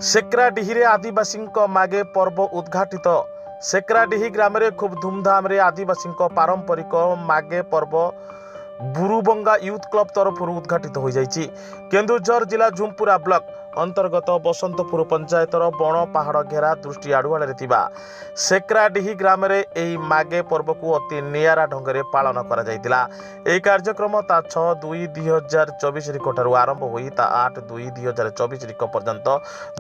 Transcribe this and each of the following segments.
सेक्राडीही आदिवासी मागे पर्व उद्घाटित। सेक्राडीही ग्राम खूब धूमधाम रे आदिवासी पारंपरिक मागे पर्व बुरुबंगा यूथ क्लब तरफ उद्घाटित हो जाइछि। केन्दुझर जिला झुमपुरा ब्लॉक अंतर्गत बसंतपुर पंचायतर बण पहाड़ घेरा दृष्टि आड़ुआड़े थिबा सेक्राडीही ग्राम एही मागे पर्व को अति नियारा ढंगरे पालन करा जायतिला। एही कार्यक्रम ता 6/2/2024 ठारू आरंभ होई ता 8/2/2024 पर्यंत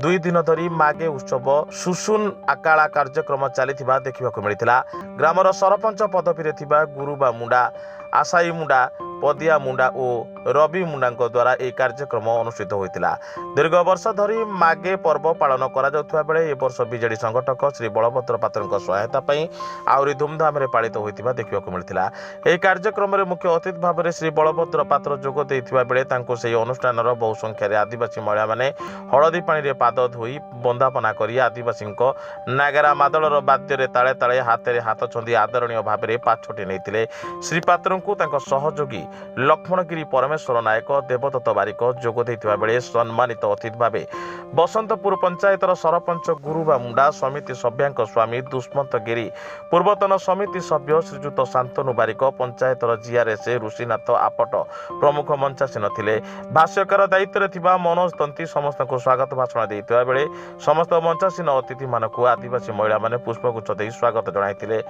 2 दिन धरी मागे उत्सव सुसुन आकाला कार्यक्रम चलीथिबा देखिबाकू मिलिथिला। ग्रामर सरपंच पदवी रे थिबा गुरुबा मुंडा, आशाई मुंडा, पदिया मुंडा और रवि मुंडा द्वारा यह कार्यक्रम अनुष्ठित होता। दीर्घ वर्ष धरी मागे पर्व पालन करा बेले ए वर्ष बीजेडी संगठक श्री बलभद्र पात्र सहायता आहरी धूमधाम रे पालित होता देखा मिलता। यह कार्यक्रम में मुख्य अतिथि भाव में श्री बलभद्र पात्र जोग देइथिबा बेले तांको सेही अनुष्ठान बहु संख्यार आदिवासी महिला माने हलदी पानी रे पाद धोई बंदापना करी आदिवासी नागरा मादलर बाद्य ताले ताले हाथ में हाथ छंदी आदरणीय भाव में पाछोटी नहीं श्री पात्र को सहयोगी लक्ष्मणगिरी परमेश्वर नायक, देवदत्त बारिक जोग देइथिबा बेले सम्मानित अतिथि भावे बसंतपुर पंचायतर सरपंच गुरुबा मुंडा, समिति सभ्यांक स्वामी दुष्मंत गिरी, पूर्वतन समिति सभ्य श्रीजुत शांतनु बारिक, पंचायतर जीआरएस ऋषिनाथ आपट प्रमुख मंचासीन थिले। भाष्यकार दायित्व थिबा मनोज तंती समस्त को स्वागत भाषण देइथिबा बेले समस्त मंचासीन अतिथि मानकु आदिवासी महिला माने पुष्पगुच्छ देई स्वागत जणाइथिले।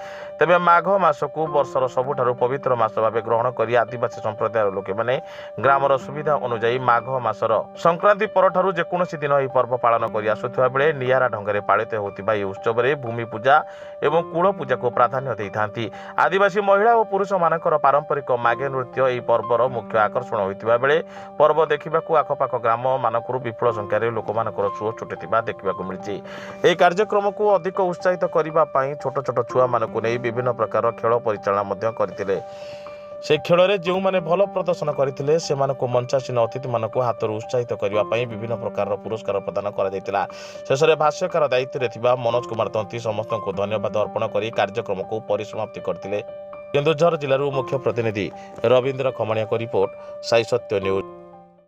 तेबे माघ मास को वर्षर सबुठारु पवित्र मास भावे ग्रहण करी आदिवासी संप्रदायर लोके माने ग्रामर सुविधा अनुसार माघ मासर संक्रांति परठारु जेकोसी दिन यह पर्व पालन कर आसुथिबा बेले नियारा ढंगरे पालित होतिबा यह उत्सव रे भूमि पूजा एवं कूल पूजा को प्राधान्य देइथांती। आदिवासी महिला और पुरुष मानकर पारंपरिक मागे नृत्य यह पर्वर मुख्य आकर्षण होतिबा बेले पर्व देखिबाकू आखपाख ग्राम मानकरू विपुल संख्यार लोक मानकर सुओ छुटिथिबा देखिबाकू मिलछि। यह कार्यक्रम को अधिक उत्साहित करबा पई छोट छोट छुआ मानकू नै विभिन्न प्रकार खेल परिचालना मध्य करथिले। से खेल में जो मैंने भल प्रदर्शन करते से मंचासीन अतिथि मानक हाथ उत्साहित करने विभिन्न प्रकार पुरस्कार प्रदान करा। शेष में भाष्यकार दायित्व थिबा मनोज कुमार तंती समस्त को धन्यवाद अर्पण कर कार्यक्रम को परिसमाप्ति करते। केन्दुझर जिलूर मुख्य प्रतिनिधि रवींद्र खमणिया को रिपोर्ट साई सत्य न्यूज।